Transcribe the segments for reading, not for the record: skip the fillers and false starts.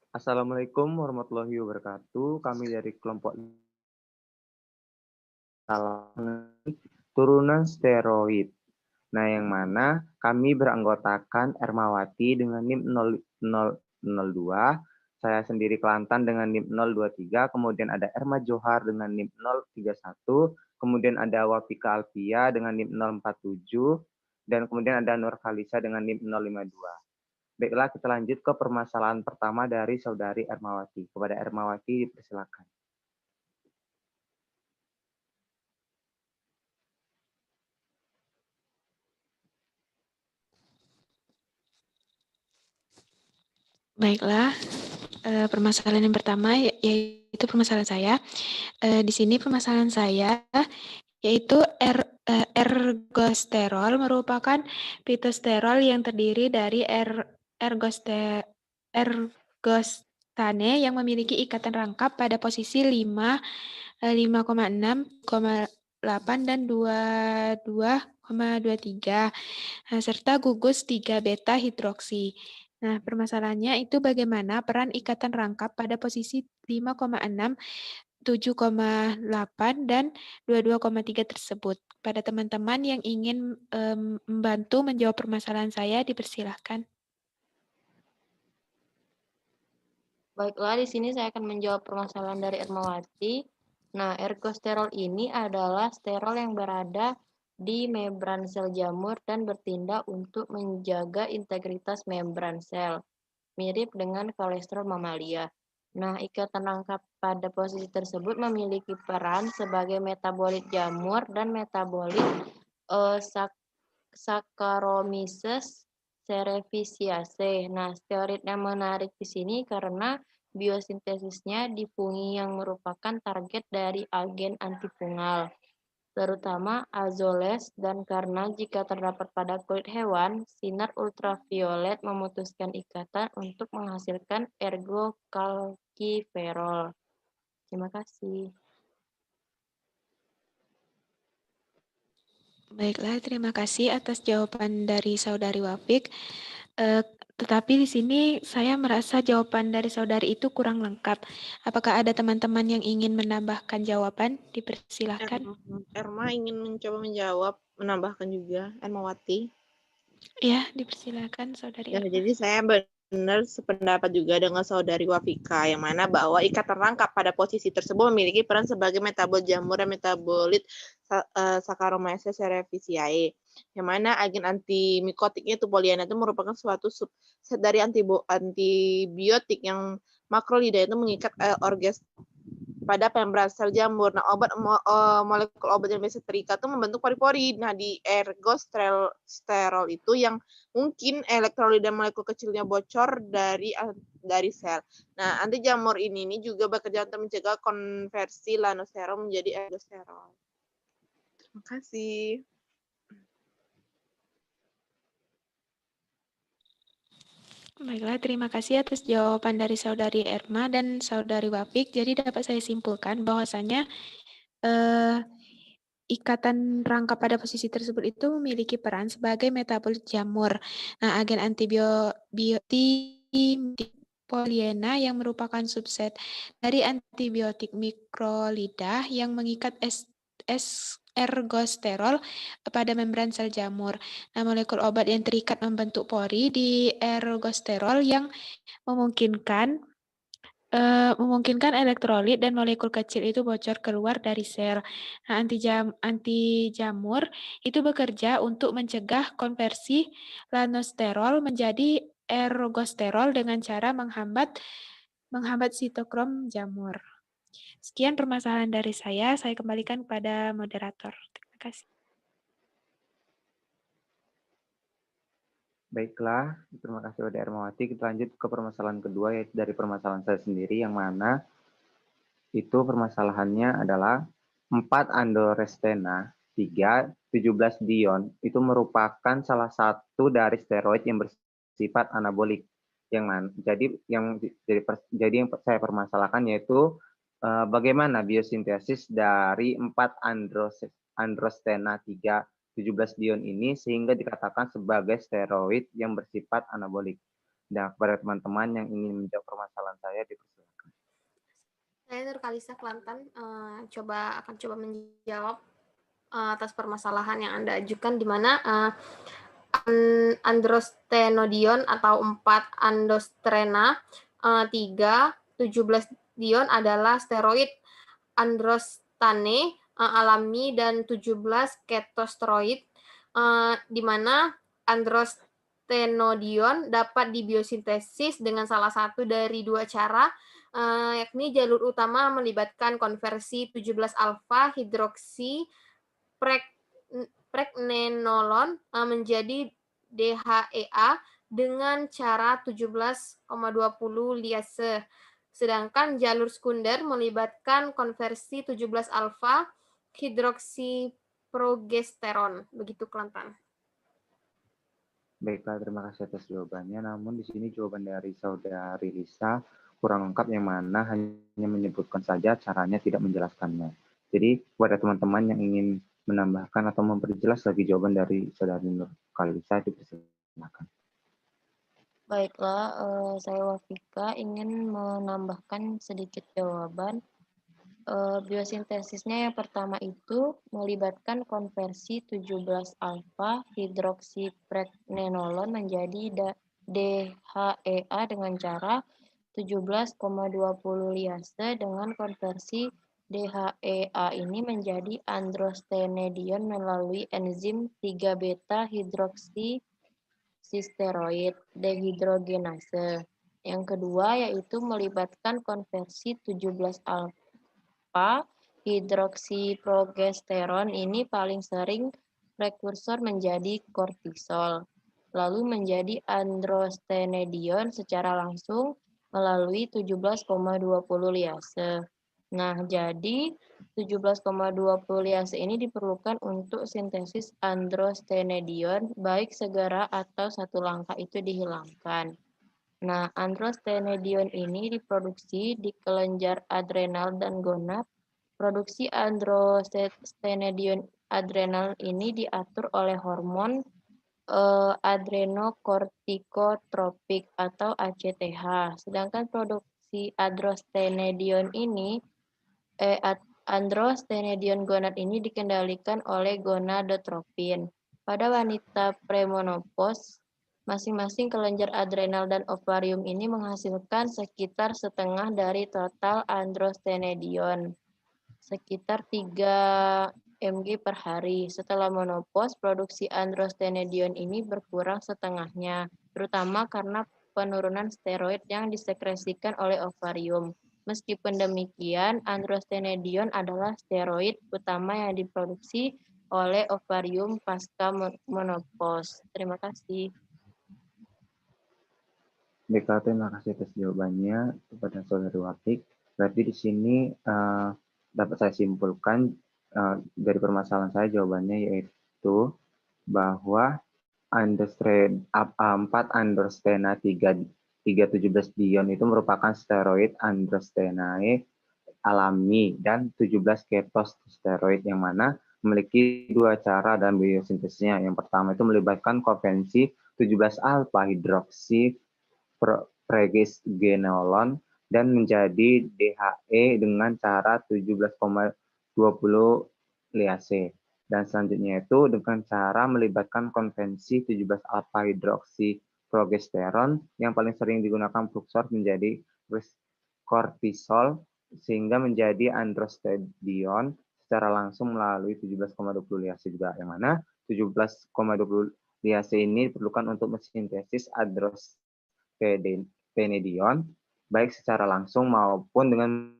Assalamualaikum warahmatullahi wabarakatuh. Kami dari kelompok turunan steroid. Nah, yang mana kami beranggotakan Ermawati dengan NIM 0002, saya sendiri Kelantan dengan NIM 023, kemudian ada Erma Johar dengan NIM 031, kemudian ada Wafika Alfia dengan NIM 047, dan kemudian ada Nur Kalisa dengan NIM 052. Baiklah, kita lanjut ke permasalahan pertama dari saudari Ermawati. Kepada Ermawati, dipersilakan. Baiklah, permasalahan yang pertama yaitu permasalahan saya. Di sini permasalahan saya yaitu ergosterol merupakan pitosterol yang terdiri dari ergostane yang memiliki ikatan rangkap pada posisi 5, 5,6, 8, dan 22,23, serta gugus 3 beta hidroksi. Nah, permasalahannya itu bagaimana peran ikatan rangkap pada posisi 5,6, 7,8, dan 22,3 tersebut. Pada teman-teman yang ingin membantu menjawab permasalahan saya, dipersilahkan. Baiklah, di sini saya akan menjawab permasalahan dari Ermawati. Nah, ergosterol ini adalah sterol yang berada di membran sel jamur dan bertindak untuk menjaga integritas membran sel, mirip dengan kolesterol mamalia. Nah, ikatan rangkap pada posisi tersebut memiliki peran sebagai metabolit jamur dan metabolit Saccharomyces cerevisiaceae. Nah, steroid yang menarik di sini karena biosintesisnya di fungi yang merupakan target dari agen antifungal, terutama azoles, dan karena jika terdapat pada kulit hewan, sinar ultraviolet memutuskan ikatan untuk menghasilkan ergokalkiferol. Terima kasih. Baiklah, terima kasih atas jawaban dari Saudari Wafik. Tetapi di sini saya merasa jawaban dari saudari itu kurang lengkap. Apakah ada teman-teman yang ingin menambahkan jawaban? Dipersilahkan. Erma ingin mencoba menambahkan juga, Ermawati. Ya, dipersilakan Saudari Ya, Erma. jadi saya benar sependapat juga dengan saudari Wafika, yang mana bahwa ikatan rangkap pada posisi tersebut memiliki peran sebagai metabolit jamur dan metabolit Saccharomyces cerevisiae, yang mana agen antimikotiknya itu poliana itu merupakan suatu subset dari antibiotik yang makrolida itu mengikat orgas pada membran sel jamur. Nah, molekul obat yang biasa terikat itu membentuk pori-pori. Nah, di ergosterol itu yang mungkin elektrolit dan molekul kecilnya bocor dari sel. Nah, anti jamur ini juga bekerja untuk mencegah konversi lanosterol menjadi ergosterol. Terima kasih. Baiklah, terima kasih atas jawaban dari Saudari Erma dan Saudari Wafik. Jadi dapat saya simpulkan bahwasanya ikatan rangkap pada posisi tersebut itu memiliki peran sebagai metabolit jamur. Nah, agen antibiotik poliena yang merupakan subset dari antibiotik mikrolidah yang mengikat ergosterol pada membran sel jamur. Nah, molekul obat yang terikat membentuk pori di ergosterol yang memungkinkan elektrolit dan molekul kecil itu bocor keluar dari sel. Nah, anti jamur itu bekerja untuk mencegah konversi lanosterol menjadi ergosterol dengan cara menghambat sitokrom jamur. Sekian permasalahan dari saya kembalikan kepada moderator. Terima kasih. Baiklah, terima kasih kepada Ermawati. Kita lanjut ke permasalahan kedua, yaitu dari permasalahan saya sendiri, yang mana itu permasalahannya adalah 4 androstena 3, 17 dion, itu merupakan salah satu dari steroid yang bersifat anabolik. Jadi yang saya permasalahkan yaitu bagaimana biosintesis dari 4 androstena 3, 17 dion ini sehingga dikatakan sebagai steroid yang bersifat anabolik. Dan kepada teman-teman yang ingin menjawab permasalahan saya, dipersilakan. Saya Nurkalisa Kelantan akan coba menjawab atas permasalahan yang Anda ajukan, di mana androstenodion atau 4 andostrena, 3, 17 dion adalah steroid androstane alami dan 17 ketosteroid, di mana androstenodion dapat dibiosintesis dengan salah satu dari 2 cara, yakni jalur utama melibatkan konversi 17 alfa hidroksi pregnenolon menjadi DHEA dengan cara 17,20 liase. Sedangkan jalur sekunder melibatkan konversi 17 alfa hidroksiprogesteron. Begitu, Kelantan. Baiklah, terima kasih atas jawabannya. Namun di sini jawaban dari saudari Lisa kurang lengkap, yang mana hanya menyebutkan saja caranya, tidak menjelaskannya. Jadi kepada teman-teman yang ingin menambahkan atau memperjelas lagi jawaban dari saudari Nurkalisa, dipersilakan. Baiklah, saya Wafika ingin menambahkan sedikit jawaban. Biosintesisnya yang pertama itu melibatkan konversi 17 alfa hidroksipregnenolon menjadi DHEA dengan cara 17,20 liase dengan konversi DHEA ini menjadi androstenedion melalui enzim 3 beta hidroksisteroid dehidrogenase. Yang kedua yaitu melibatkan konversi 17 alfa hidroksiprogesteron, ini paling sering prekursor menjadi kortisol, lalu menjadi androstenedion secara langsung melalui 17,20 liase. Nah, jadi 17,20 liase ini diperlukan untuk sintesis androstenedion, baik segera atau satu langkah itu dihilangkan. Nah, androstenedion ini diproduksi di kelenjar adrenal dan gonad. Produksi androstenedion adrenal ini diatur oleh hormon adrenokortikotropik atau ACTH. Sedangkan produksi androstenedion gonad ini dikendalikan oleh gonadotropin. Pada wanita premenopause, masing-masing kelenjar adrenal dan ovarium ini menghasilkan sekitar setengah dari total androstenedion, sekitar 3 mg per hari. Setelah menopause, produksi androstenedion ini berkurang setengahnya, terutama karena penurunan steroid yang disekresikan oleh ovarium. Meskipun demikian, androstenedion adalah steroid utama yang diproduksi oleh ovarium pasca menopause. Terima kasih. Baiklah, terima kasih atas jawabannya kepada saudari Wafik. Berarti di sini dapat saya simpulkan dari permasalahan saya, jawabannya yaitu bahwa 4 androstena 3,17 dion itu merupakan steroid androstenae alami dan 17 ketosteroid, yang mana memiliki 2 cara dalam biosintesisnya. Yang pertama itu melibatkan konvensi 17 alfa hidroksi pregnenolon dan menjadi DHE dengan cara 17,20 liase. Dan selanjutnya itu dengan cara melibatkan konvensi 17 alfa hidroksi progesteron, yang paling sering digunakan prekursor menjadi kortisol, sehingga menjadi androstenedion secara langsung melalui 17,20 liase juga, yang mana 17,20 liase ini diperlukan untuk mensintesis androstenedion baik secara langsung maupun dengan.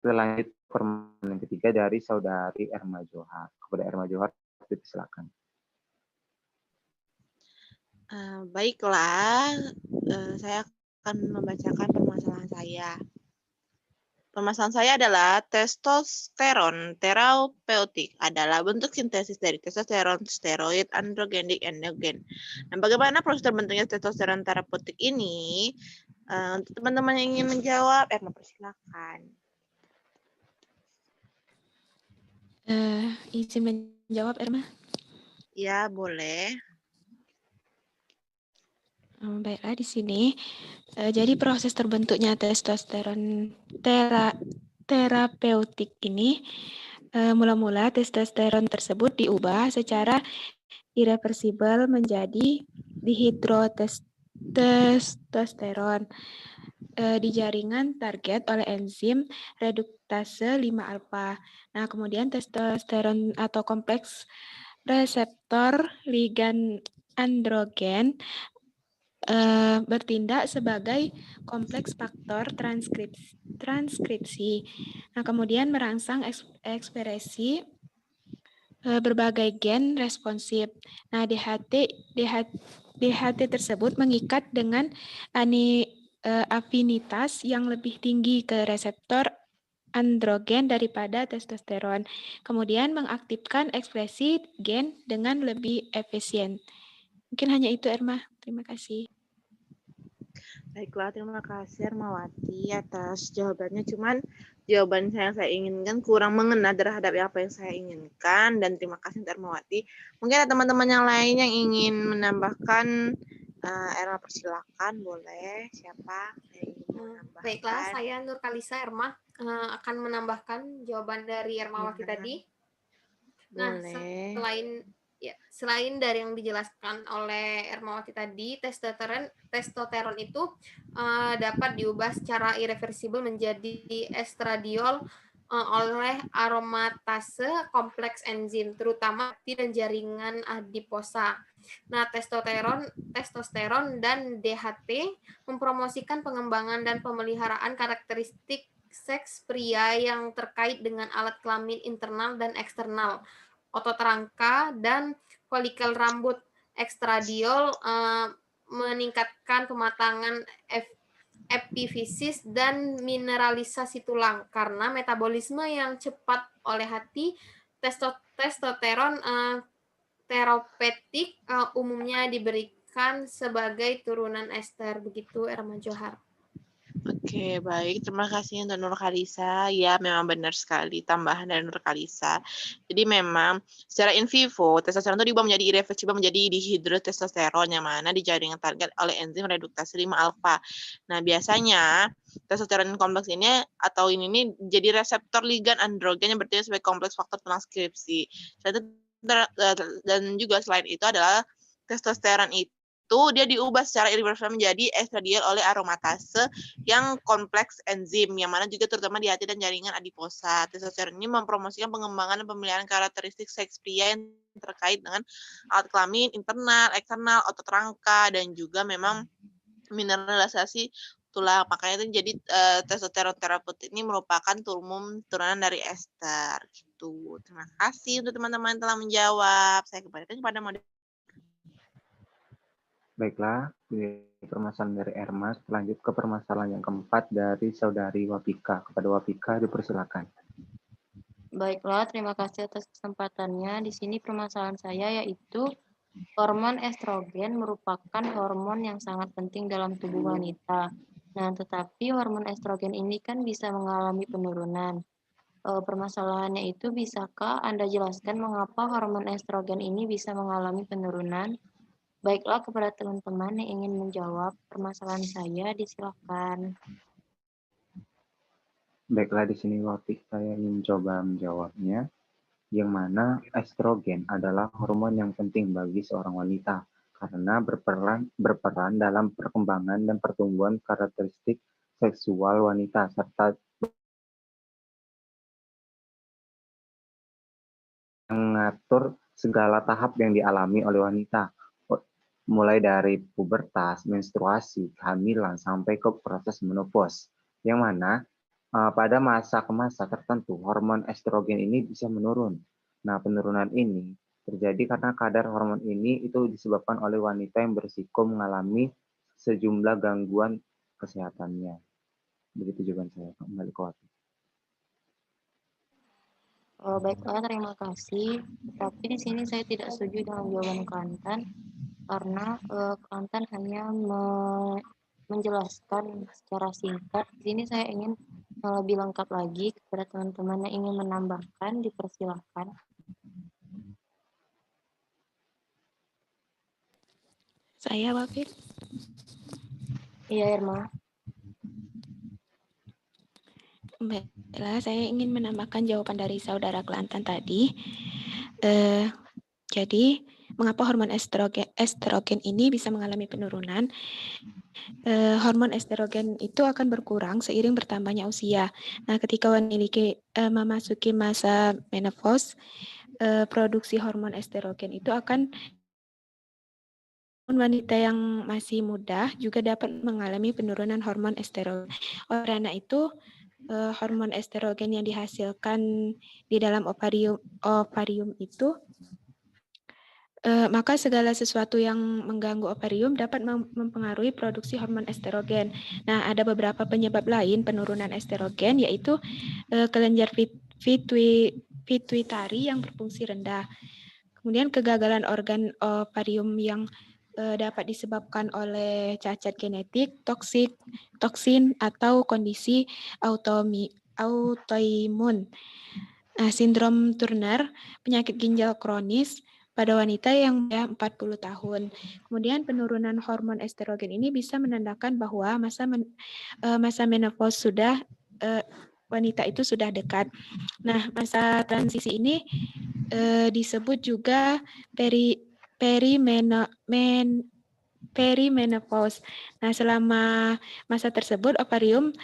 Lanjut permohonan ketiga dari saudari Erma Johar. Kepada Erma Johar, silakan. Baiklah, saya akan membacakan permasalahan saya. Permasalahan saya adalah testosteron terapeutik adalah bentuk sintesis dari testosteron, steroid, androgenik, endogen. Dan bagaimana proses terbentuknya testosteron terapeutik ini? Untuk teman-teman yang ingin menjawab, persilakan. Izin menjawab, Erma? Ya, boleh. Baiklah, di sini jadi proses terbentuknya testosteron terapeutik ini mula-mula testosteron tersebut diubah secara irreversibel menjadi dihidrotestosteron di jaringan target oleh enzim reduktase 5-alfa. Nah, kemudian testosteron atau kompleks reseptor ligan androgen bertindak sebagai kompleks faktor transkripsi. Nah, kemudian merangsang ekspresi berbagai gen responsif. Nah, DHT tersebut mengikat dengan afinitas yang lebih tinggi ke reseptor androgen daripada testosteron. Kemudian mengaktifkan ekspresi gen dengan lebih efisien. Mungkin hanya itu, Erma. Terima kasih. Baiklah, terima kasih Ermawati atas jawabannya. Cuman jawaban yang saya inginkan kurang mengena terhadap apa yang saya inginkan. Dan terima kasih untuk Ermawati. Mungkin ada teman-teman yang lain yang ingin menambahkan. Erma, persilakan, boleh. Siapa yang ingin menambahkan? Baiklah, saya Nur Kalisa Erma akan menambahkan jawaban dari Ermawati tadi. Nah, Boleh. selain dari yang dijelaskan oleh Ermawati tadi, testosteron itu dapat diubah secara irreversibel menjadi estradiol oleh aromatase kompleks enzim, terutama dan jaringan adiposa. Nah, testosteron dan DHT mempromosikan pengembangan dan pemeliharaan karakteristik seks pria yang terkait dengan alat kelamin internal dan eksternal, otot rangka, dan folikel rambut. Estradiol meningkatkan pematangan epifisis dan mineralisasi tulang karena metabolisme yang cepat oleh hati. Testosteron terapeutik umumnya diberikan sebagai turunan ester. Begitu, Erma Johar. Oke, baik. Terima kasih untuk Nur Kalisa. Ya, memang benar sekali tambahan dari Nur Kalisa. Jadi memang secara in vivo, testosteron itu diubah menjadi irreversibel menjadi dihidrotestosteron yang mana di jaringan target oleh enzim reduktase 5-alfa. Nah, biasanya testosteron kompleks ini atau ini jadi reseptor ligan androgen yang bertindak sebagai kompleks faktor transkripsi. Dan juga selain itu adalah testosteron itu dia diubah secara irreversibel menjadi estradiol oleh aromatase yang kompleks enzim, yang mana juga terutama di hati dan jaringan adiposa. Testosteron ini mempromosikan pengembangan dan pemeliharaan karakteristik seks pria yang terkait dengan alat kelamin, internal, eksternal, otot rangka, dan juga memang mineralisasi tulang. Makanya itu jadi testosteron terapeutik ini merupakan turunan dari ester. Gitu. Terima kasih untuk teman-teman yang telah menjawab. Saya kembalikan kepada moderator. Baiklah, permasalahan dari Erma. Lanjut ke permasalahan yang keempat dari saudari Wafika. Kepada Wafika dipersilakan. Baiklah, terima kasih atas kesempatannya. Di sini permasalahan saya yaitu hormon estrogen merupakan hormon yang sangat penting dalam tubuh wanita. Nah, tetapi hormon estrogen ini kan bisa mengalami penurunan. Permasalahannya itu, bisakah Anda jelaskan mengapa hormon estrogen ini bisa mengalami penurunan? Baiklah, kepada teman-teman yang ingin menjawab permasalahan saya, disilakan. Baiklah, di sini Wafik saya ingin coba menjawabnya, yang mana estrogen adalah hormon yang penting bagi seorang wanita karena berperan dalam perkembangan dan pertumbuhan karakteristik seksual wanita serta mengatur segala tahap yang dialami oleh wanita, mulai dari pubertas, menstruasi, kehamilan, sampai ke proses menopause, yang mana pada masa ke masa tertentu hormon estrogen ini bisa menurun. Nah, penurunan ini terjadi karena kadar hormon ini itu disebabkan oleh wanita yang berisiko mengalami sejumlah gangguan kesehatannya. Begitu jawaban saya. Kembali ke waktu. Baiklah, terima kasih. Tapi di sini saya tidak setuju dengan jawaban Kelantan karena Kelantan hanya menjelaskan secara singkat. Di sini saya ingin lebih lengkap lagi. Kepada teman-teman yang ingin menambahkan, dipersilakan. Saya, Wafik. Iya, Irma. Baiklah, saya ingin menambahkan jawaban dari saudara Kelantan tadi. Jadi, mengapa hormon estrogen ini bisa mengalami penurunan? Hormon estrogen itu akan berkurang seiring bertambahnya usia. Nah, ketika wanita memasuki masa menopause, produksi hormon estrogen itu akan wanita yang masih muda juga dapat mengalami penurunan hormon estrogen. Oleh karena itu, hormon estrogen yang dihasilkan di dalam ovarium itu, maka segala sesuatu yang mengganggu ovarium dapat mempengaruhi produksi hormon estrogen. Nah, ada beberapa penyebab lain penurunan estrogen, yaitu kelenjar pituitari yang berfungsi rendah. Kemudian kegagalan organ ovarium yang dapat disebabkan oleh cacat genetik, toksin, atau kondisi autoimun. Sindrom Turner, penyakit ginjal kronis pada wanita yang 40 tahun. Kemudian penurunan hormon estrogen ini bisa menandakan bahwa masa menopause sudah wanita itu sudah dekat. Nah, masa transisi ini disebut juga perimenopause. Nah, selama masa tersebut ovarium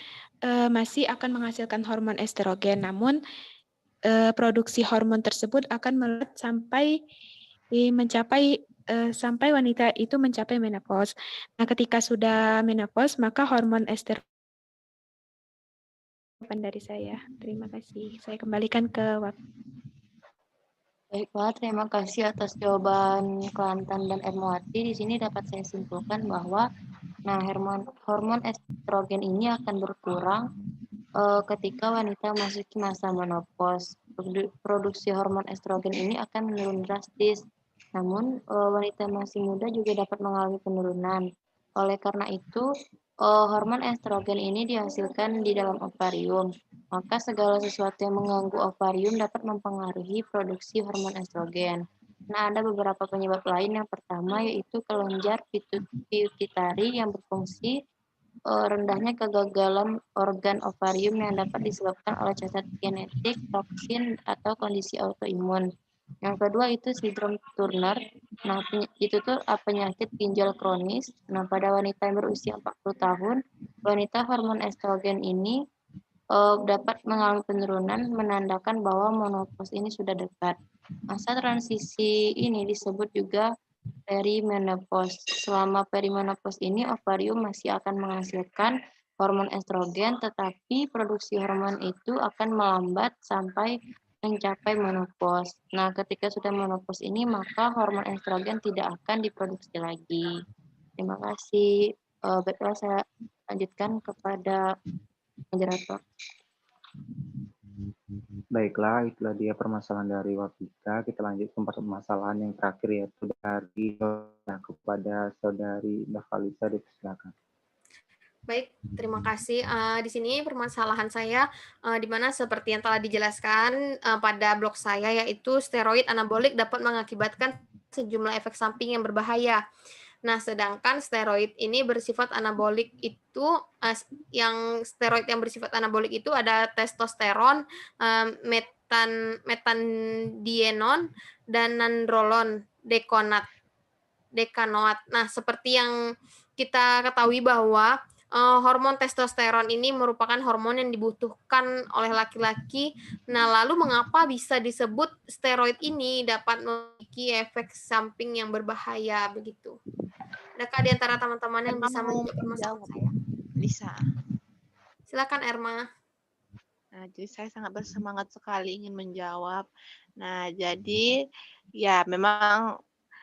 masih akan menghasilkan hormon estrogen, namun produksi hormon tersebut akan melambat sampai wanita itu mencapai menopause. Nah, ketika sudah menopause, maka hormon estrogen dari saya. Terima kasih. Saya kembalikan ke waktu. Baiklah, terima kasih atas jawaban Kelantan dan Ermawati. Di sini dapat saya simpulkan bahwa hormon estrogen ini akan berkurang ketika wanita memasuki masa menopause. Produksi hormon estrogen ini akan menurun drastis. Namun, wanita masih muda juga dapat mengalami penurunan. Oleh karena itu, hormon estrogen ini dihasilkan di dalam ovarium. Maka segala sesuatu yang mengganggu ovarium dapat mempengaruhi produksi hormon estrogen. Nah, ada beberapa penyebab lain. Yang pertama yaitu kelenjar pituitari yang berfungsi rendahnya kegagalan organ ovarium yang dapat disebabkan oleh cacat genetik, toksin, atau kondisi autoimun. Yang kedua itu sindrom Turner. Nah, itu tuh penyakit ginjal kronis. Nah, pada wanita yang berusia 40 tahun, wanita hormon estrogen ini dapat mengalami penurunan menandakan bahwa menopause ini sudah dekat. Masa transisi ini disebut juga perimenopause. Selama perimenopause ini ovarium masih akan menghasilkan hormon estrogen, tetapi produksi hormon itu akan melambat sampai mencapai menopause. Nah, ketika sudah menopause ini, maka hormon estrogen tidak akan diproduksi lagi. Terima kasih. Baiklah, saya lanjutkan kepada moderator. Baiklah, itulah dia permasalahan dari Wafika. Kita lanjut ke permasalahan yang terakhir, yaitu dari kepada saudari Davalisa. Silakan. Baik, terima kasih. Di sini permasalahan saya di mana seperti yang telah dijelaskan pada blog saya, yaitu steroid anabolik dapat mengakibatkan sejumlah efek samping yang berbahaya. Nah, sedangkan steroid ini bersifat anabolik itu, steroid yang bersifat anabolik itu ada testosteron, metandienon, dan nandrolon dekanoat. Nah, seperti yang kita ketahui bahwa hormon testosteron ini merupakan hormon yang dibutuhkan oleh laki-laki. Nah, lalu mengapa bisa disebut steroid ini dapat memiliki efek samping yang berbahaya begitu? Adakah di antara teman-teman yang bisa menjawab permasalahan saya? Bisa. Silakan, Erma. Nah, jadi saya sangat bersemangat sekali ingin menjawab. Nah, jadi ya memang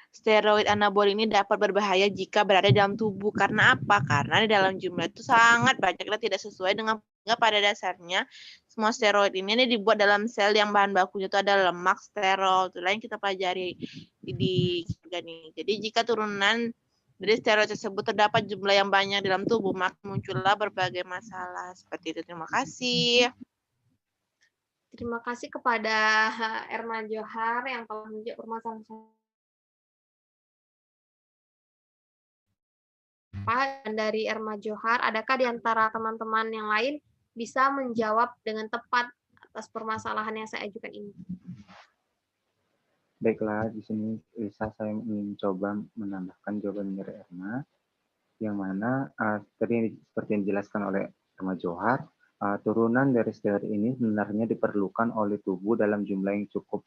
steroid anabolik ini dapat berbahaya jika berada dalam tubuh. Karena apa? Karena di dalam jumlah itu sangat banyak dan tidak sesuai dengan pada dasarnya semua steroid ini dibuat dalam sel yang bahan bakunya itu ada lemak, sterol, itu lain kita pelajari di organik. Jadi jika turunan dari steroid tersebut terdapat jumlah yang banyak dalam tubuh, maka muncullah berbagai masalah. Seperti itu. Terima kasih. Terima kasih kepada Erma Johar yang telah menjawab permasalahan saya. beberapa dari Erma Johar. Adakah di antara teman-teman yang lain bisa menjawab dengan tepat atas permasalahan yang saya ajukan ini? Baiklah, di sini saya ingin coba menambahkan jawaban dari Erma, yang mana tadi seperti yang dijelaskan oleh Erma Johar, turunan dari steroid ini sebenarnya diperlukan oleh tubuh dalam jumlah yang cukup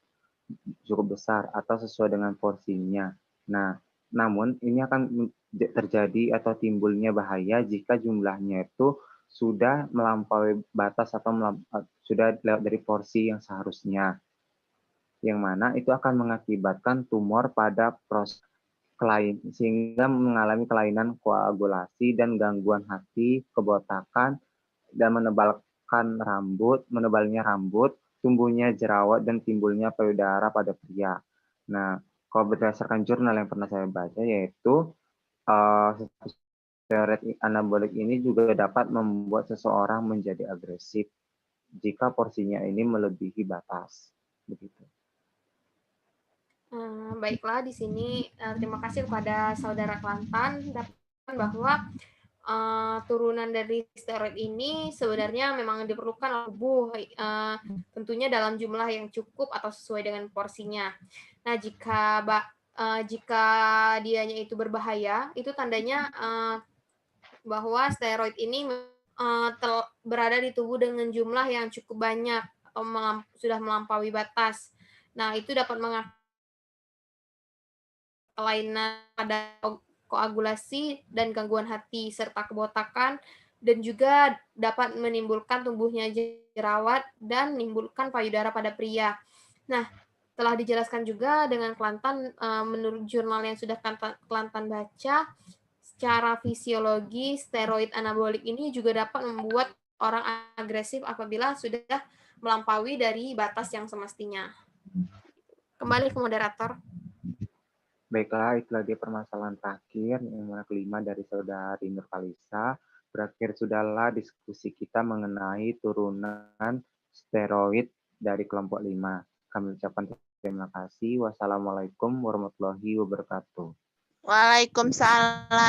besar atau sesuai dengan porsinya. Nah, namun ini akan terjadi atau timbulnya bahaya jika jumlahnya itu sudah melampaui batas atau sudah lewat dari porsi yang seharusnya. Yang mana itu akan mengakibatkan tumor pada proses sehingga mengalami kelainan koagulasi dan gangguan hati, kebotakan, dan menebalnya rambut, tumbuhnya jerawat, dan timbulnya payudara pada pria. Nah, kalau berdasarkan jurnal yang pernah saya baca, yaitu steroid anabolik ini juga dapat membuat seseorang menjadi agresif jika porsinya ini melebihi batas. Begitu. Baiklah, di sini terima kasih kepada Saudara Kelantan bahwa turunan dari steroid ini sebenarnya memang diperlukan oleh tubuh, tentunya dalam jumlah yang cukup atau sesuai dengan porsinya. Nah, jika dianya itu berbahaya, itu tandanya bahwa steroid ini berada di tubuh dengan jumlah yang cukup banyak atau sudah melampaui batas. Nah, itu dapat mengakibatkan kelainan pada koagulasi dan gangguan hati serta kebotakan, dan juga dapat menimbulkan tumbuhnya jerawat dan menimbulkan payudara pada pria. Nah, telah dijelaskan juga dengan Kelantan, menurut jurnal yang sudah Kelantan baca, secara fisiologi steroid anabolik ini juga dapat membuat orang agresif apabila sudah melampaui dari batas yang semestinya. Kembali ke moderator. Baiklah, itulah dia permasalahan terakhir yang mana kelima dari Saudari Nurkalisa. Berakhir sudahlah diskusi kita mengenai turunan steroid dari kelompok 5. Kami ucapkan terima kasih. Wassalamualaikum warahmatullahi wabarakatuh. Waalaikumsalam.